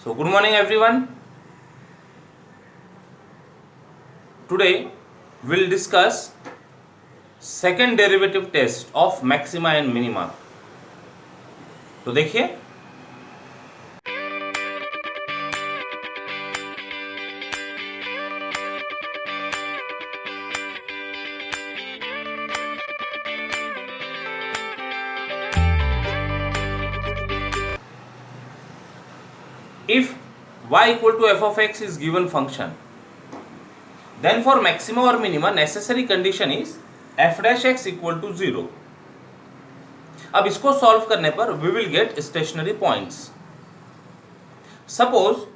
So good morning everyone. Today we'll discuss second derivative test of maxima and minima. तो देखिए, if y equal to f of x is given function, then for maxima or minima necessary condition is f dash x equal to 0. अब इसको solve करने पर we will get stationary points. Suppose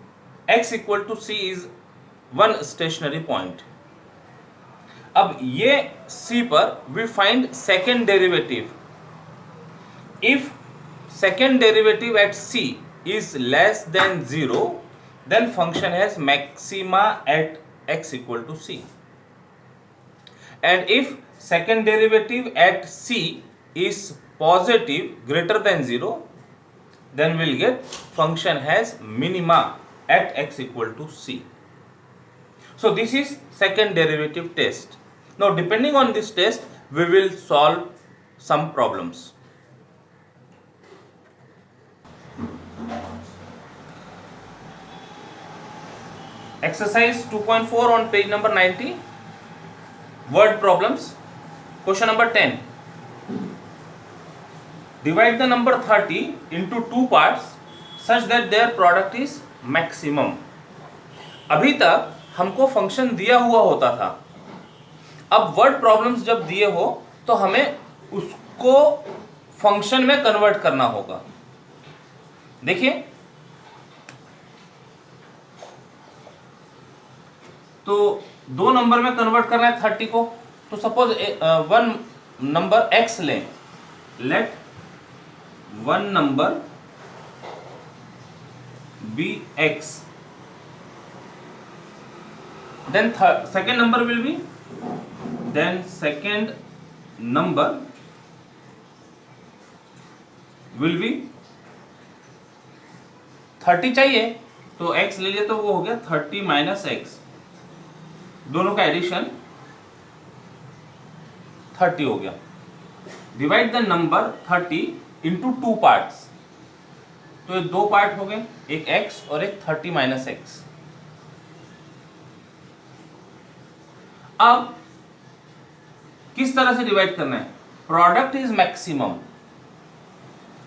x equal to c is one stationary point. अब ये c पर we find second derivative. If second derivative at c is less than 0, then function has maxima at x equal to c. And if second derivative at c is positive greater than 0, then we'll get function has minima at x equal to c. So this is second derivative test. Now depending on this test, we will solve some problems. Exercise 2.4 on page number 90. Word problems. Question number 10. Divide the number 30 into two parts such that their product is maximum. अभी तक हमको function दिया हुआ होता था. अब word problems जब दिए हो तो हमें उसको फंक्शन में कन्वर्ट करना होगा. देखिए, तो दो नंबर में कन्वर्ट करना है 30 को. तो सपोज वन नंबर x लें. Let one number be x, then second number will be, then second number will be 30 चाहिए तो x ले लिए तो वो हो गया 30 माइनस x. दोनों का एडिशन 30 हो गया. Divide the number 30 into two parts. तो ये दो पार्ट हो गए, एक x और एक 30 माइनस x. अब किस तरह से डिवाइड करना है? प्रोडक्ट इज मैक्सिमम,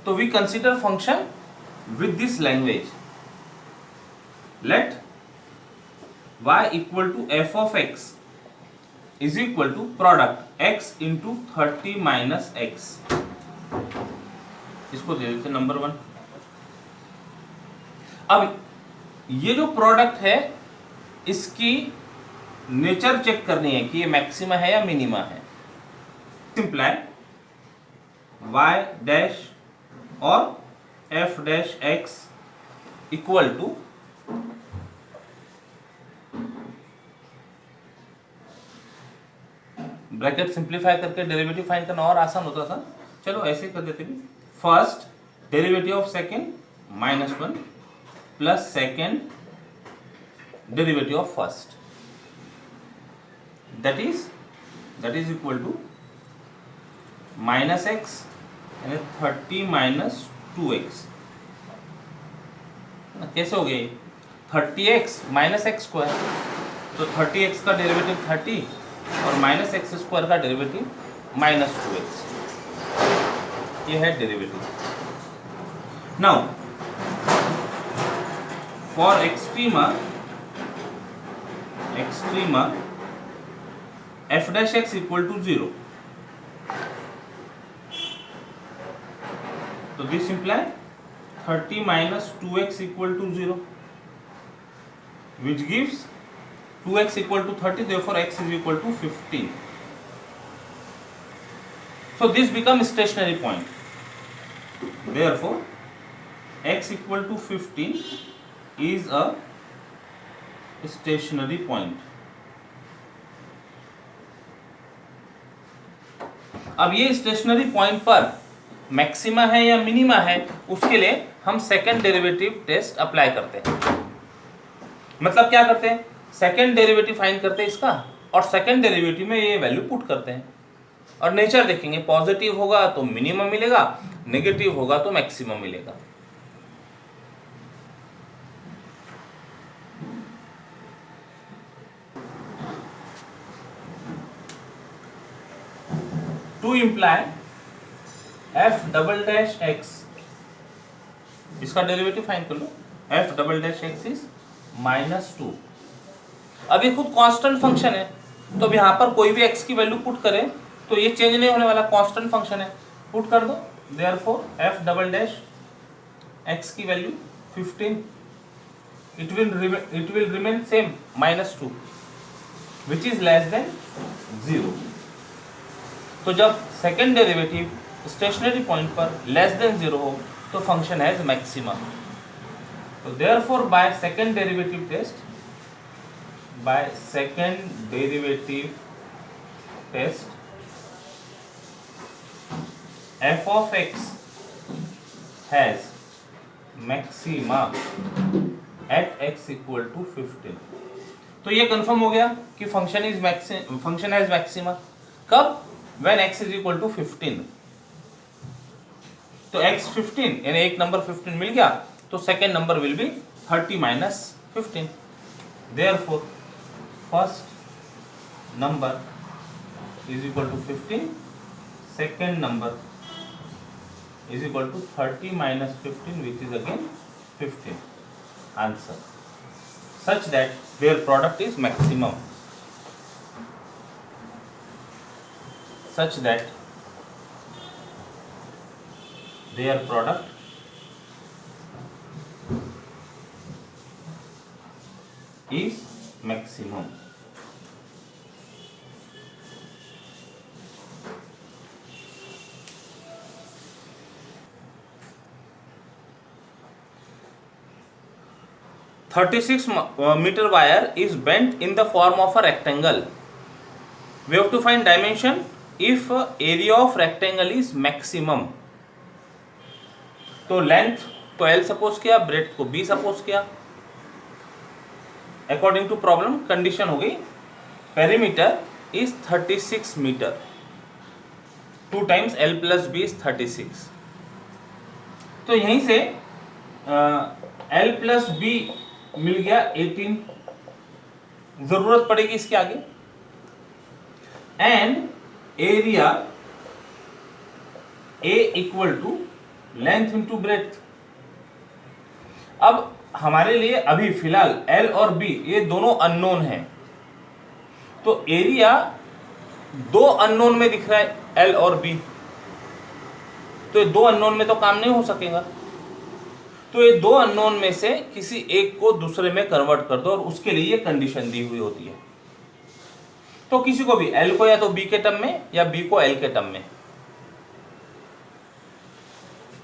तो we consider function with this language. Let y equal to f of x is equal to product x into 30 minus x. इसको दे देते नंबर 1. अब ये जो प्रोडक्ट है इसकी नेचर चेक करनी है कि ये मैक्सिमा है या मिनिमा है. सिंप्लाई y डैश और f dash x equal to bracket simplify करके डेरिवेटिव फाइंड करना और आसान होता था. चलो ऐसे कर देते भी. First derivative of second minus 1 plus second derivative of first, that is equal to minus X यानी 30 माइनस 2x. कैसे हो गया? 30x माइनस एक्स स्क्वायर, तो 30x का डेरिवेटिव 30 और माइनस एक्स स्क्वायर का डेरिवेटिव माइनस 2x. ये है derivative. Now for extrema f dash x equal to 0. तो this imply 30 minus 2x equal to 0, which gives 2x equal to 30, therefore x is equal to 15. So this becomes stationary point. Therefore x equal to 15 is a stationary point. अब ये stationery point पर maxima है या minima है, उसके लिए हम second derivative test apply करते हैं। मतलब क्या करते हैं, सेकेंड डेरिवेटिव फाइंड करते हैं इसका, और सेकेंड डेरिवेटिव में ये वैल्यू पुट करते हैं और नेचर देखेंगे। पॉजिटिव होगा तो मिनिमम मिलेगा, नेगेटिव होगा तो मैक्सिमम मिलेगा। To imply F double dash X, इसका डेरिवेटिव फाइंड कर लो। F double dash X is -2। अब ये खुद कांस्टेंट फंक्शन है, तो अब यहाँ पर कोई भी x की वैल्यू पुट करें तो ये चेंज नहीं होने वाला, कांस्टेंट फंक्शन है। पुट कर दो, therefore F double dash x की value 15, it will remain same -2 which is less than 0। तो जब सेकेंड डेरिवेटिव स्टेशनरी पॉइंट पर लेस देन 0 हो तो फंक्शन हैज मैक्सिमम। तो therefore by second derivative test, by second derivative test, f of x has maxima at x equal to 15। तो ये confirm हो गया कि फंक्शन हैज मैक्सिमा। कब? when x is equal to 15। तो x 15 यानी एक नंबर 15 मिल गया, तो second number will be 30 minus 15। Therefore first number is equal to 15, second number is equal to 30 minus 15 which is again 15। Answer such that their product is maximum, such that their product is maximum। 36 meter wire is bent in the form of a rectangle. We have to find dimension if area of rectangle is maximum। तो length को L suppose किया, breadth को B suppose किया। According to problem condition हो गई perimeter is 36 metre, 2 times L plus B is 36। तो यहीं से L plus B मिल गया 18, जरूरत पड़ेगी इसके आगे। And area A equal to length into breadth. अब हमारे लिए अभी फिलहाल L और B ये दोनों अननोन हैं, तो एरिया 2 अननोन में दिख रहा है L और B, तो ये 2 अननोन में तो काम नहीं हो सकेगा। तो ये 2 अननोन में से किसी एक को दूसरे में कन्वर्ट कर दो, और उसके लिए ये कंडीशन दी हुई होती है। तो किसी को भी L को या तो B के टर्म में या B को L के टर्म में।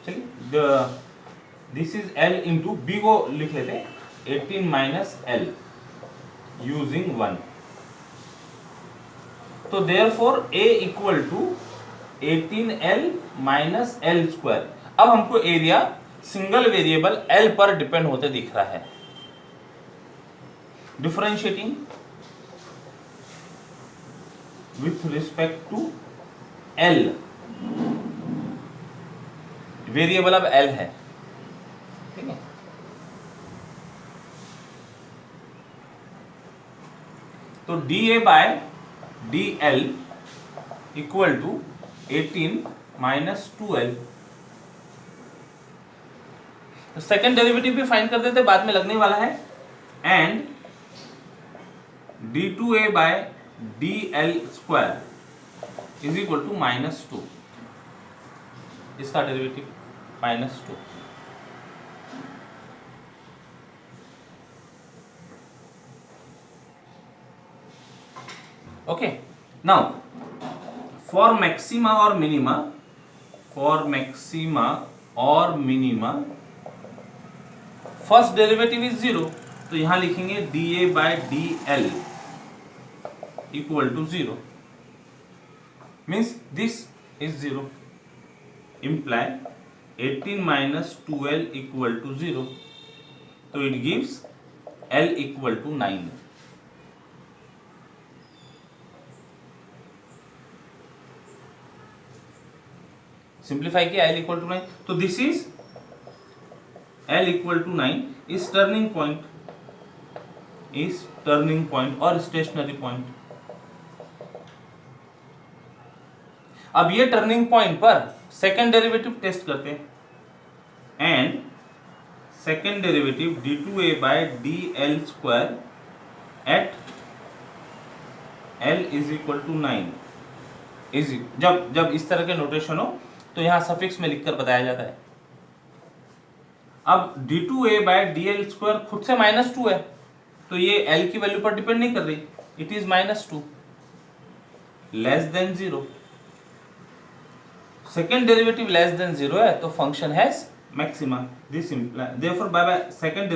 चलिए this is L into B को लिख लेते 18 माइनस L यूजिंग 1। तो therefore A equal to 18L minus L square. अब हमको एरिया सिंगल वेरिएबल L पर डिपेंड होते दिख रहा है। Differentiating with respect to L, variable अब L है, ठीक है। तो dA by dL equal to 18 minus 2L। Second derivative भी फाइंड कर देते, बाद में लगने वाला है। And d2A by dL square is equal to -2, इसका derivative -2। Okay, now for maxima और मिनिमा, फॉर मैक्सिमा और मिनिमा फर्स्ट डेरिवेटिव इज 0, तो यहां लिखेंगे dA by dL equal to 0, means this is 0, imply 18 minus 2L equal to 0. So it gives L equal to 9. Simplify किया L equal to 9. तो this is L equal to 9 is turning point और stationary point. अब ये turning point पर second derivative test करते हैं. And second derivative d2a by dl square at L is equal to 9 is जब इस तरह के नोटेशन हो तो यहां सफिक्स में लिखकर बताया जाता है. अब d2a बाय dl स्क्वायर खुद से -2 है तो ये L की वैल्यू पर डिपेंड नहीं कर रही. It is -2 less than 0. Second derivative less than 0 है तो function has maxima. This implies therefore by second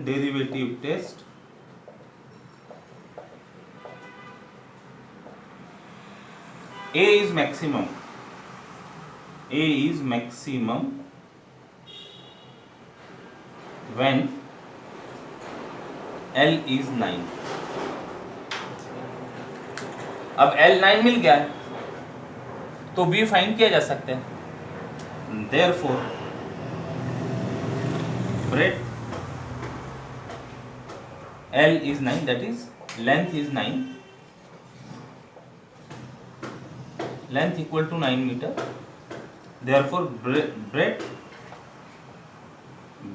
derivative test A is maximum when L is 9. अब L 9 मिल गया है तो B फाइंड किया जा सकता है. Therefore breadth L is 9, that is length is 9, length equal to 9 meter. Therefore breadth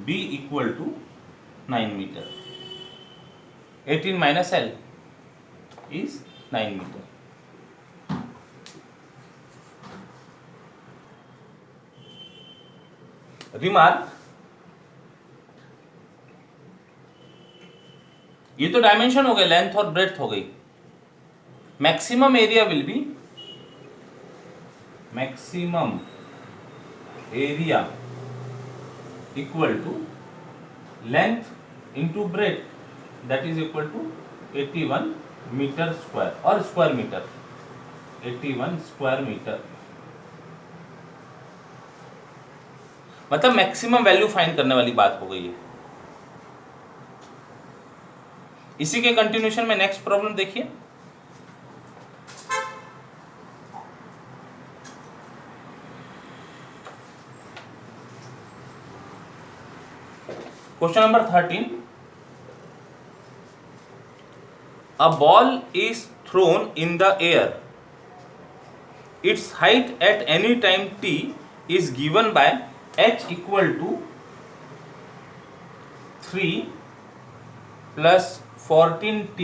B equal to 9 meter. 18 minus L is 9 meter. Remark, ये तो डायमेंशन हो गए, लेंथ और ब्रेड्थ हो गई. Maximum area will be equal to length into breadth, that is equal to 81 meter square or square meter. 81 square meter. मतलब maximum value find करने वाली बात हो गई है. इसी के कंटिन्यूशन में नेक्स्ट प्रॉब्लम देखिए. Question number 13. A ball is thrown in the air. Its height at any time t is given by h equal to 3 plus 14t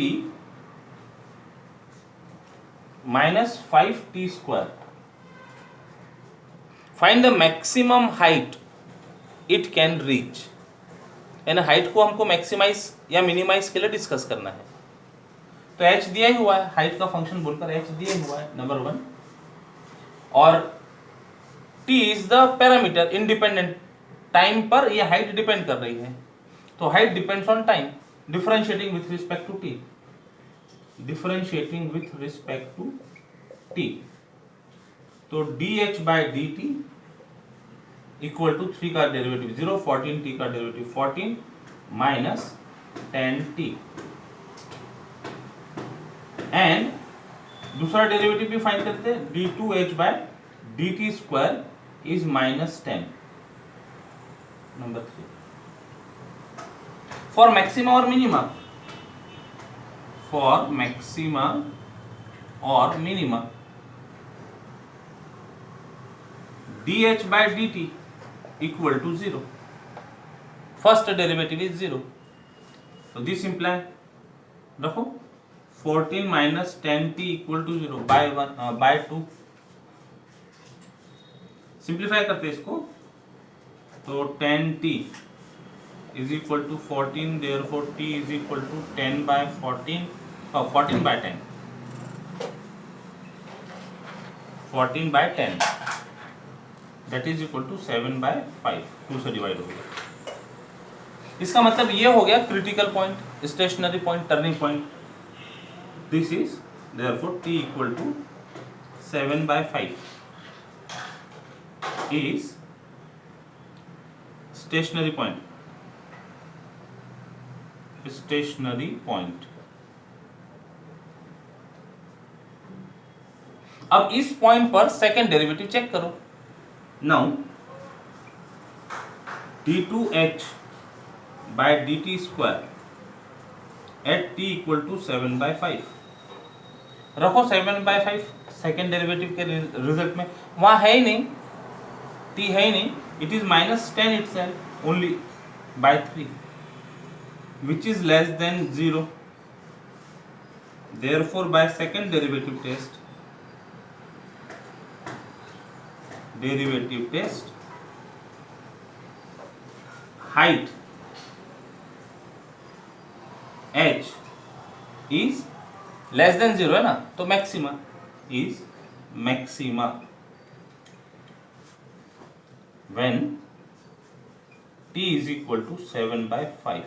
minus 5t square. Find the maximum height it can reach. यानी height को हमको maximise या minimise के लिए discuss करना है. तो h दिया ही हुआ है, हाइट का फंक्शन बोलकर h दिया हुआ है नंबर 1. और t is the parameter independent. Time पर ये हाइट डिपेंड कर रही है तो height depends on time. Differentiating with respect to t. तो dh by dt equal to 3 का डेरिवेटिव 0, 14t का डेरिवेटिव 14 माइनस 10t. एंड दूसरा डेरिवेटिव भी फाइंड करते हैं. d2h by dt square is minus 10. Number 3. For maxima और minima dh by dt equal to 0. First derivative is 0. So this imply रखो 14 minus 10t equal to 0 by 2. Simplify करते हैं इसको तो 10t is equal to 14, therefore t is equal to 10 by 14 or 14 by 10. 14 by 10 that is equal to 7 by 5. 2 से divide हो गया. इसका मतलब ये हो गया critical point, stationary point, turning point. This is therefore t equal to 7 by 5. is stationary point. Stationary point. अब इस पॉइंट पर सेकेंड डेरिवेटिव चेक करो. Now d2h by dt square at t equal to 7/5. रखो 7/5 second derivative के result में. वहां है ही नहीं, t है ही नहीं. It is -10 itself only by 3 which is less than 0. Therefore by second derivative test height h is less than 0 है ना, तो maxima is maxima when t is equal to 7/5.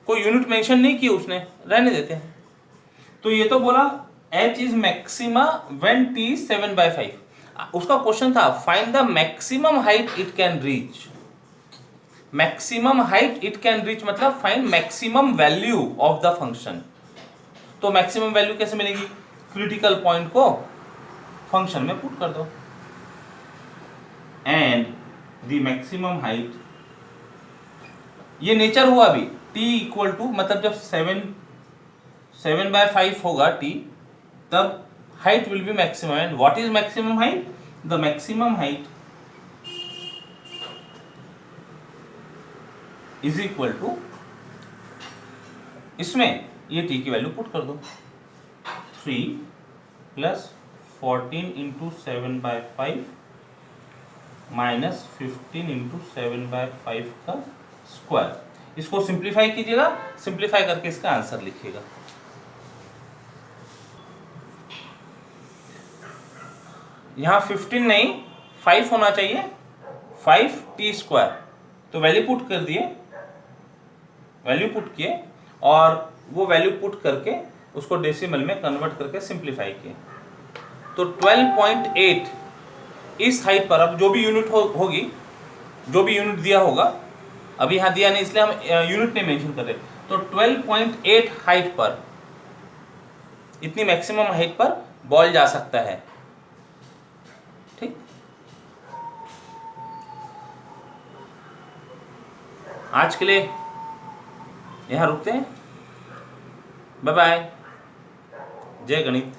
कोई यूनिट मेंशन नहीं की उसने, रहने देते हैं. तो ये तो बोला h is maxima when t is 7/5. उसका क्वेश्चन था find the maximum height it can reach. Maximum height it can reach मतलब find maximum value of the function. तो मैक्सिमम वैल्यू कैसे मिलेगी? क्रिटिकल पॉइंट को फंक्शन में पुट कर दो एंड द मैक्सिमम हाइट, ये नेचर हुआ अभी t इक्वल टू मतलब जब 7/5 होगा t, तब height will be maximum. And what is maximum height? The maximum height is equal to, इसमें ये t की वैल्यू पुट कर दो 3 plus 14 into 7/5 minus 15 into 7/5 का स्क्वायर. इसको सिंप्लीफाई कीजिएगा, सिंप्लीफाई करके इसका आंसर लिखिएगा. यहाँ 15 नहीं 5 होना चाहिए, 5t स्क्वायर. तो वैल्यू पुट कर दिए, वैल्यू पुट किए और वो वैल्यू पुट करके उसको डेसिमल में कन्वर्ट करके सिंप्लीफाई किए. तो 12.8 इस हाइट पर, अब जो भी यूनिट होगी, जो भी यूनिट दिया होगा, अभी यहाँ दिया नहीं इसलिए हम यूनिट नहीं मेंशन कर रहे. तो 12.8 हाइट पर, इतनी मैक्सिमम हाइट पर बॉल जा सकता है. ठीक, आज के लिए यहाँ रुकते हैं. Bye bye. जय गणित.